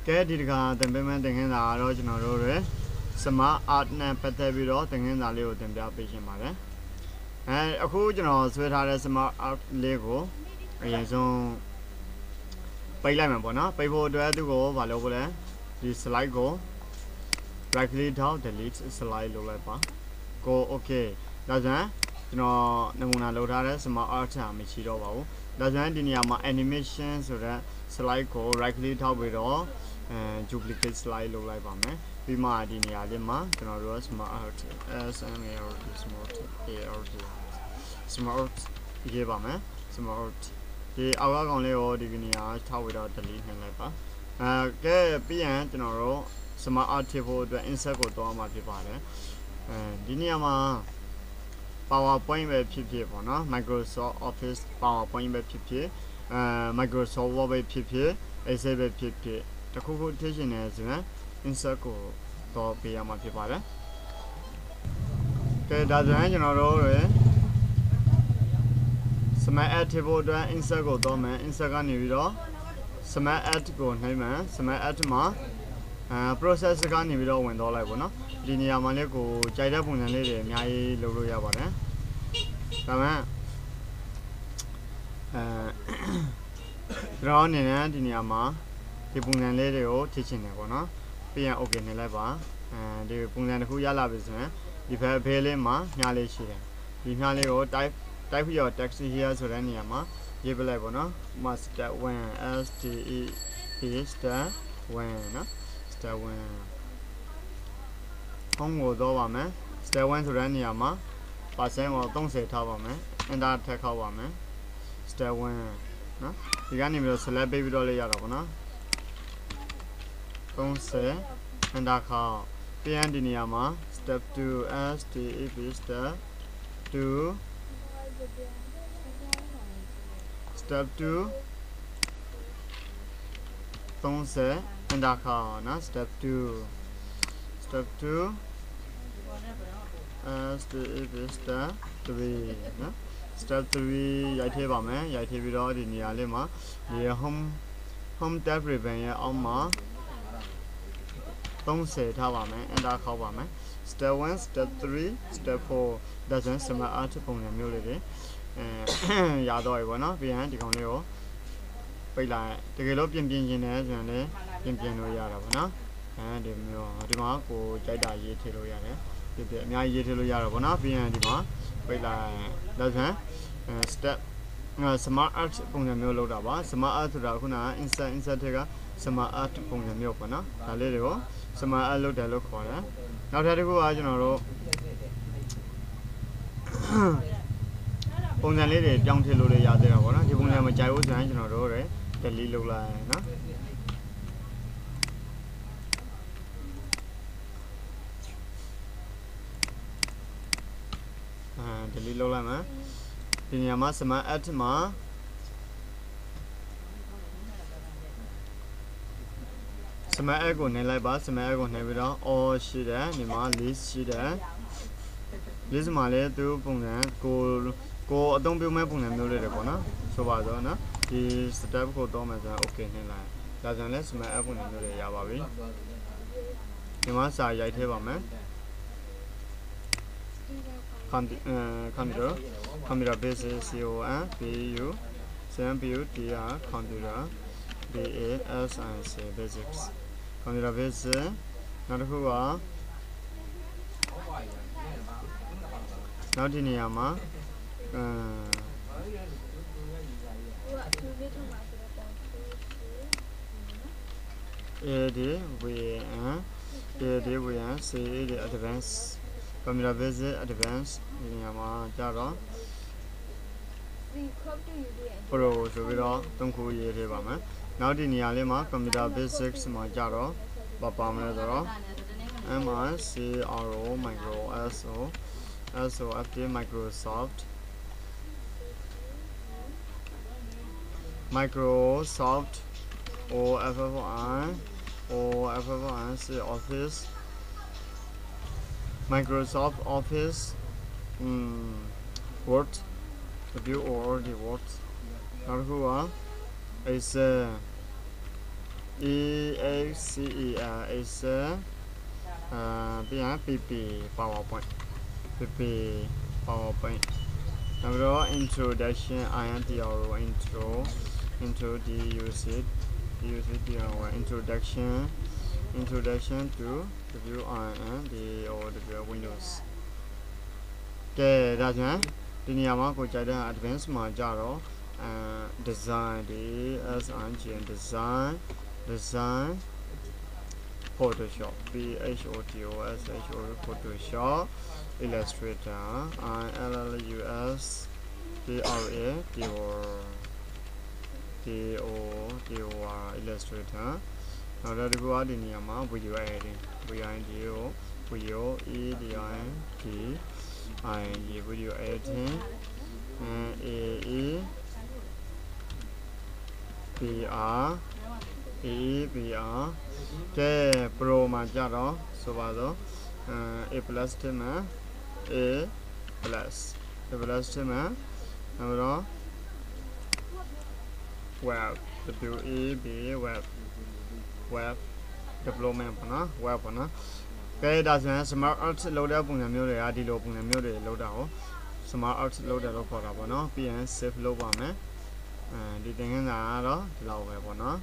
cái đi cả từng bên tình hình là rồi cho nó rồi smart art này bắt đầu bị đó tình hình là liệu từng biết bị gì mà đấy ở khu cho nó xuôi ra smart art lego bây giờ bây lại mà bọn nó bây vô đôi tôi có vào đâu đấy đi slide go right click down delete slide lúc lại ba go ok đó giờ nó namuna lâu ra smart art à mình chỉ đâu vào đó giờ đi nhà mà animation rồi slide go right click down với đó duplicate slide lúc lại vào mấy vì mà đi nhà đi mà nó rồi smart art smart ये बात में smart ये आवाज़ कौन ले वो दिखनी है था वो इधर delete नहीं लगा के पियाँ तो ना रो smart art थे वो तो insert को तो हमारे पास है दिनिया में PowerPoint में भी ना Microsoft Office PowerPoint में भी Microsoft Word में भी ऐसे में भी तो कुछ चीज़ें हैं जो है insert को तो भी हमारे पास है के दादा हैं जो ना रो smart art table အတွက် insert ကိုတော့မယ် insert ကနေပြီးတော့ smart art ကိုနှိပ်မယ် smart art မှာprocess ကနေပြီးတော့ဝင်တော့လိုက်ပေါ့နော်ဒီနေရာမှာလည်းကိုကြိုက်တဲ့ပုံစံလေးတွေအများကြီးလုပ်လို့ရပါတယ်ဒါမှကျွန်တော်အနေနဲ့ဒီနေရာမှာဒီပုံစံလေးတွေကိုထည့်ချင်တယ်ပေါ့နော်ပြီးရင် okay နှိပ်လိုက်ပါဒီပုံစံတစ်ခုရလာပြီဆိုရင်ဒီဘက်ဘေးလေးမှာညားလေးရှိတယ်ဒီညားလေးကို type your text here ဆိုတဲ့နေရာမှာရေးပလိုက်ပေါ့နော်ဥပမာ step 1 s t e p step 1နော် step 1 home ကိုတော့ပါမယ် step 1ဆိုတဲ့နေရာမှာ percent ကို30ထားပါမယ် enter ထည့်ခေါက်ပါမယ် step 1နော်ဒီကနေပြီးတော့ select ပေးပြီးတော့လေးရတာပေါ့နော်30 enter ခေါက်ပြန်ဒီနေရာမှာ step 2 s t e p step 2 step 2 30 enter ခေါက်နော် step 2 step 2 step 3နော် step 3ရိုက်ထည့်ပါမယ်ရိုက်ထည့်ပြီးတော့ဒီနေရာလေးမှာဒီ home tab ribbon ရဲ့အောက်မှာ30ထားပါမယ် enter ခေါက်ပါမယ် step 1 step 3 step 4ဒါဆိုရင် smart art ပုံစံမျိုးလေးတွေရတော့ပြီပေါ့နော်ပြီးရင်ဒီကောင်လေးကိုပိတ်လိုက်တကယ်လို့ပြင်ချင်းတယ်ဆိုရင်လည်းပြင်လို့ရတာပေါ့နော်ဒီမျိုးဒီမှာကိုကြိုက်တာရေးထည့်လို့ရတယ်ပြအများကြီးရေးထည့်လို့ရတော့ပေါ့နော်ပြီးရင်ဒီမှာပိတ်လိုက်ဒါဆိုရင် step smart art ပုံစံမျိုးလောက်တာပါ smart art ဆိုတာခုနက insert ထဲက smart art ပုံစံမျိုးပေါ့နော်ဒါလေးတွေကို smart art လုပ်တယ်လို့ခေါ်တယ်နောက်ထပ်တစ်ခုကကျွန်တော်တို့ပုံစံလေးတွေပြောင်းထည့်လို့လည်းရသေးတာပေါ့နော်ဒီပုံစံမကြိုက်ဘူးဆိုရင်ကျွန်တော်တို့လည်း delete လုပ်လိုက်နော် delete လုပ်လိုက်မှာဒီနေရာမှာ smart art မှာ smart art ကိုနှိပ်လိုက်ပါ smart art ကိုနှိပ်ပြီးတော့ all ရှိတယ်ဒီမှာ list ရှိတယ် list မှာလည်းသူပုံစံကိုအသုံးပြုမဲ့ပုံစံမျိုးလေးတွေပေါ့နော်ဆိုပါတော့နော်ဒီ step ကိုတော့မှဆိုရင် okay နှိပ်လိုက်ဒါဆိုရင်လည်း smart art ပုံစံမျိုးတွေရပါပြီဒီမှာစာရိုက်ထည့်ပါမယ်computer basic con pu cmpu dr computer basic basics computer basic နောက်တစ်ခုကနောက်ဒီနေရာမှာADVN CAD advance computer basic advance ဒီနေရာမှာကြာတော့ pro ဆိုပြီးတော့သုံးခုရေးထည့်ပါမယ်နောက်ဒီနေရာလေးမှာ computer basics မှာကြာတော့ပါမယ်ဆိုတော့ MICRO micro SO update Microsoft OFFI Office Microsoft Office Word review or the Word နောက်တစ်ခုက Excel Excel Excel PP PowerPoint PP PowerPoint နောက်တော့ introduction intro intro the usage introduction to review the Windows ကဲဒါကြောင့်ဒီနေရာမှာကိုကြိုက်တဲ့ advanced မှာကြတော့design ဒီ design Photoshop Photoshop Illustrator ILLUS DOR Illustrator နောက်တော့ဒီဘက်ဒီနေရာမှာ video editing video editing AEBR ကဲ pro မှာကြတော့ဆိုပါတော့A plus တင်မှာ A plus တင်မှာနောက်တော့ web web development ပေါ့နော် web ပေါ့နော်ကဲဒါဆိုရင် smart art လောက်တဲ့ပုံစံမျိုးတွေကဒီလိုပုံစံမျိုးတွေလောက်တာကို smart art လောက်တယ်လို့ခေါ်တာပေါ့နော်ပြီးရင် save လုပ်ပါမယ်ဒီသင်ခန်းစာကတော့ဒီလောက်ပဲပေါ့နော်